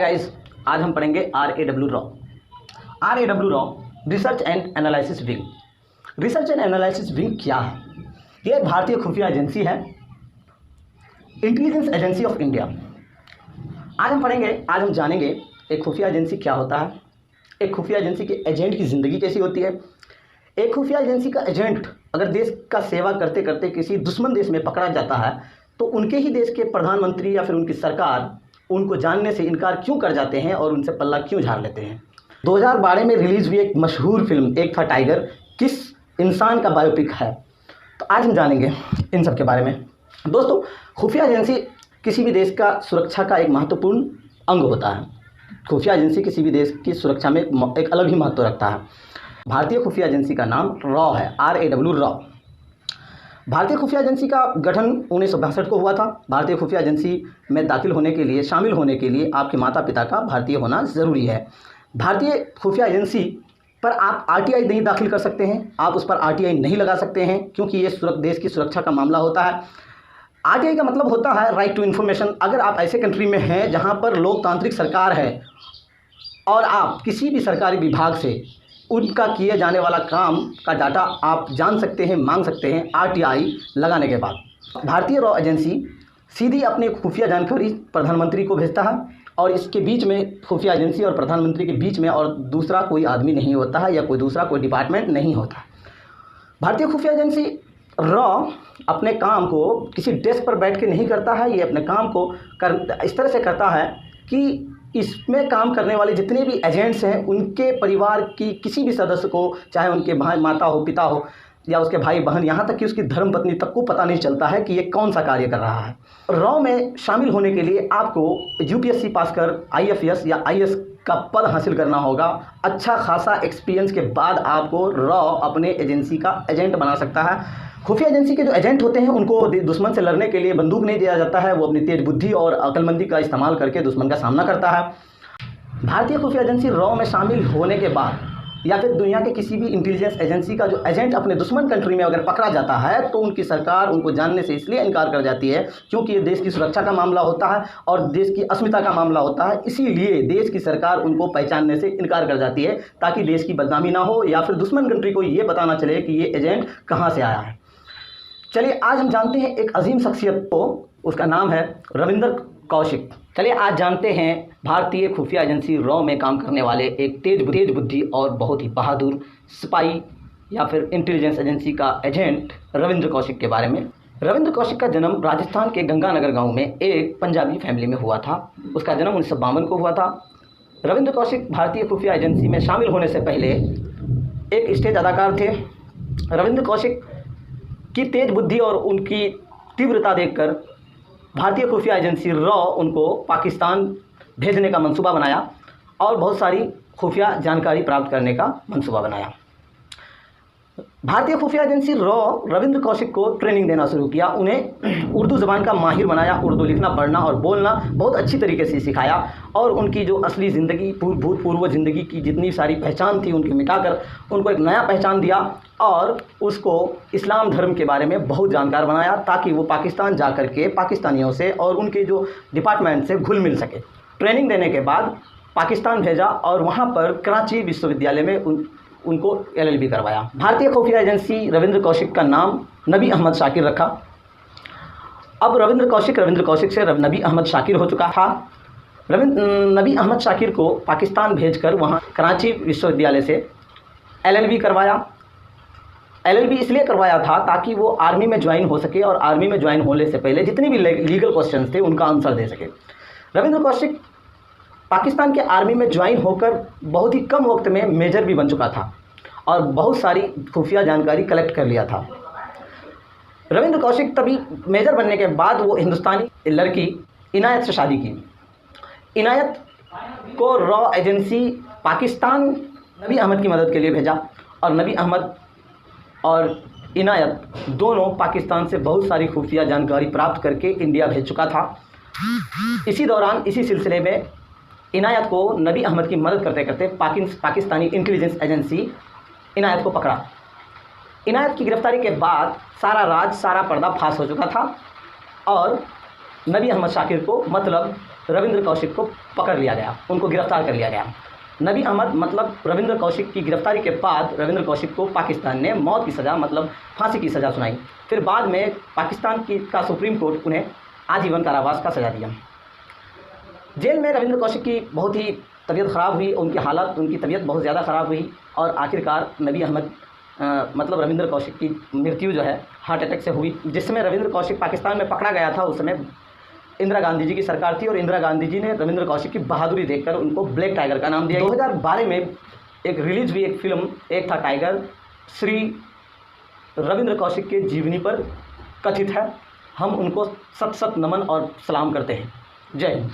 Guys, आज हम पढ़ेंगे RAW raw. RAW raw research and analysis wing. Research and analysis wing क्या है? यह एक भारतीय खुफिया एजेंसी है, इंटेलिजेंस एजेंसी ऑफ इंडिया। आज हम जानेंगे एक खुफिया एजेंसी क्या होता है, एक खुफिया एजेंसी के एजेंट की ज़िंदगी कैसी होती है। एक खुफिया एजेंसी का एजेंट अगर देश का सेवा करते करते किसी दुश्मन देश में पकड़ा जाता है तो उनके ही देश के प्रधानमंत्री या फिर उनकी सरकार उनको जानने से इनकार क्यों कर जाते हैं और उनसे पल्ला क्यों झाड़ लेते हैं। 2012 में रिलीज़ हुई एक मशहूर फिल्म एक था टाइगर किस इंसान का बायोपिक है। तो आज हम जानेंगे इन सब के बारे में। दोस्तों, खुफिया एजेंसी किसी भी देश का सुरक्षा का एक महत्वपूर्ण अंग होता है। खुफिया एजेंसी किसी भी देश की सुरक्षा में एक अलग ही महत्व रखता है। भारतीय खुफिया एजेंसी का नाम रॉ है, RAW रॉ। भारतीय खुफिया एजेंसी का गठन 1962 को हुआ था। भारतीय खुफिया एजेंसी में दाखिल होने के लिए, शामिल होने के लिए आपके माता पिता का भारतीय होना ज़रूरी है। भारतीय खुफिया एजेंसी पर आप RTI नहीं दाखिल कर सकते हैं, आप उस पर RTI नहीं लगा सकते हैं क्योंकि ये देश की सुरक्षा का मामला होता है। RTI का मतलब होता है राइट टू इन्फॉर्मेशन। अगर आप ऐसे कंट्री में हैं जहाँ पर लोकतांत्रिक सरकार है और आप किसी भी सरकारी विभाग से उनका किए जाने वाला काम का डाटा आप जान सकते हैं, मांग सकते हैं RTI लगाने के बाद। भारतीय रॉ एजेंसी सीधी अपनी खुफिया जानकारी प्रधानमंत्री को भेजता है और इसके बीच में खुफिया एजेंसी और प्रधानमंत्री के बीच में और दूसरा कोई आदमी नहीं होता है या कोई डिपार्टमेंट नहीं होता। भारतीय खुफिया एजेंसी रॉ अपने काम को किसी डेस्क पर बैठ के नहीं करता है। ये अपने काम को इस तरह से करता है कि इसमें काम करने वाले जितने भी एजेंट्स हैं उनके परिवार की किसी भी सदस्य को, चाहे उनके भाई माता हो, पिता हो या उसके भाई बहन, यहाँ तक कि उसकी धर्मपत्नी तक को पता नहीं चलता है कि ये कौन सा कार्य कर रहा है। रॉ में शामिल होने के लिए आपको UPSC पास कर IFS या IS का पद हासिल करना होगा। अच्छा खासा एक्सपीरियंस के बाद आपको रॉ अपने एजेंसी का एजेंट बना सकता है। खुफिया एजेंसी के जो एजेंट होते हैं उनको दुश्मन से लड़ने के लिए बंदूक नहीं दिया जाता है, वो अपनी तेज बुद्धि और अक्लमंदी का इस्तेमाल करके दुश्मन का सामना करता है। भारतीय खुफिया एजेंसी रॉ में शामिल होने के बाद या फिर दुनिया के किसी भी इंटेलिजेंस एजेंसी का जो एजेंट अपने दुश्मन कंट्री में अगर पकड़ा जाता है तो उनकी सरकार उनको जानने से इसलिए इनकार कर जाती है क्योंकि ये देश की सुरक्षा का मामला होता है और देश की अस्मिता का मामला होता है। इसीलिए देश की सरकार उनको पहचानने से इनकार कर जाती है ताकि देश की बदनामी ना हो या फिर दुश्मन कंट्री को ये पता ना चले कि ये एजेंट कहाँ से आया है। चलिए आज हम जानते हैं एक अजीम शख्सियत को, उसका नाम है रविंद्र कौशिक। चलिए आज जानते हैं भारतीय खुफिया एजेंसी रॉ में काम करने वाले एक तेज बुद्धि और बहुत ही बहादुर सिपाही या फिर इंटेलिजेंस एजेंसी का एजेंट रविंद्र कौशिक के बारे में। रविंद्र कौशिक का जन्म राजस्थान के गंगानगर गांव में एक पंजाबी फैमिली में हुआ था। उसका जन्म 1952 को हुआ था। रविंद्र कौशिक भारतीय खुफिया एजेंसी में शामिल होने से पहले एक स्टेज अदाकार थे। रविंद्र कौशिक की तेज बुद्धि और उनकी तीव्रता देखकर भारतीय खुफिया एजेंसी रॉ उनको पाकिस्तान भेजने का मंसूबा बनाया और बहुत सारी खुफिया जानकारी प्राप्त करने का मंसूबा बनाया। भारतीय खुफिया एजेंसी रॉ रविंद्र कौशिक को ट्रेनिंग देना शुरू किया, उन्हें उर्दू ज़बान का माहिर बनाया, उर्दू लिखना, पढ़ना और बोलना बहुत अच्छी तरीके से सिखाया और उनकी जो असली ज़िंदगी, भूतपूर्व ज़िंदगी की जितनी सारी पहचान थी उनकी मिटाकर उनको एक नया पहचान दिया और उसको इस्लाम धर्म के बारे में बहुत जानकार बनाया ताकि वो पाकिस्तान जा कर के पाकिस्तानियों से और उनके जो डिपार्टमेंट से घुल मिल सके। ट्रेनिंग देने के बाद पाकिस्तान भेजा और वहाँ पर कराची विश्वविद्यालय में उनको LLB करवाया। भारतीय खुफिया एजेंसी रविंद्र कौशिक का नाम नबी अहमद शाकिर रखा। अब रविंद्र कौशिक से नबी अहमद शाकिर हो चुका था। नबी अहमद शाकिर को पाकिस्तान भेजकर वहाँ कराची विश्वविद्यालय से LLB करवाया। LLB इसलिए करवाया था ताकि वो आर्मी में ज्वाइन हो सके और आर्मी में ज्वाइन होने से पहले जितने भी लीगल क्वेश्चंस थे उनका आंसर दे सके। रविंद्र कौशिक पाकिस्तान के आर्मी में ज्वाइन होकर बहुत ही कम वक्त में मेजर भी बन चुका था और बहुत सारी खुफिया जानकारी कलेक्ट कर लिया था। रविंद्र कौशिक तभी मेजर बनने के बाद वो हिंदुस्तानी लड़की इनायत से शादी की। इनायत को रॉ एजेंसी पाकिस्तान नबी अहमद की मदद के लिए भेजा और नबी अहमद और इनायत दोनों पाकिस्तान से बहुत सारी खुफिया जानकारी प्राप्त करके इंडिया भेज चुका था। इसी दौरान इसी सिलसिले में इनायत को नबी अहमद की मदद करते करते पाकिस्तानी इंटेलिजेंस एजेंसी इनायत को पकड़ा। इनायत की गिरफ्तारी के बाद सारा पर्दा फाश हो चुका था और नबी अहमद शाकिर को मतलब रविंद्र कौशिक को पकड़ लिया गया, उनको गिरफ्तार कर लिया गया। नबी अहमद मतलब रविंद्र कौशिक की गिरफ्तारी के बाद रविंद्र कौशिक को पाकिस्तान ने मौत की सज़ा मतलब फांसी की सज़ा सुनाई। फिर बाद में पाकिस्तान का सुप्रीम कोर्ट उन्हें आजीवन कारावास का सज़ा दिया। जेल में रविंद्र कौशिक की बहुत ही तबीयत ख़राब हुई, उनकी तबीयत बहुत ज़्यादा ख़राब हुई और आखिरकार नबी अहमद मतलब रविंद्र कौशिक की मृत्यु जो है हार्ट अटैक से हुई। जिस समय रविंद्र कौशिक पाकिस्तान में पकड़ा गया था उस समय इंदिरा गांधी जी की सरकार थी और इंदिरा गांधी जी ने रविंद्र कौशिक की बहादुरी देखकर उनको ब्लैक टाइगर का नाम दिया। 2012 में एक रिलीज़ हुई एक फिल्म एक था टाइगर, श्री रविंद्र कौशिक के जीवनी पर कथित है। हम उनको सत सत नमन और सलाम करते हैं। जय हिंद।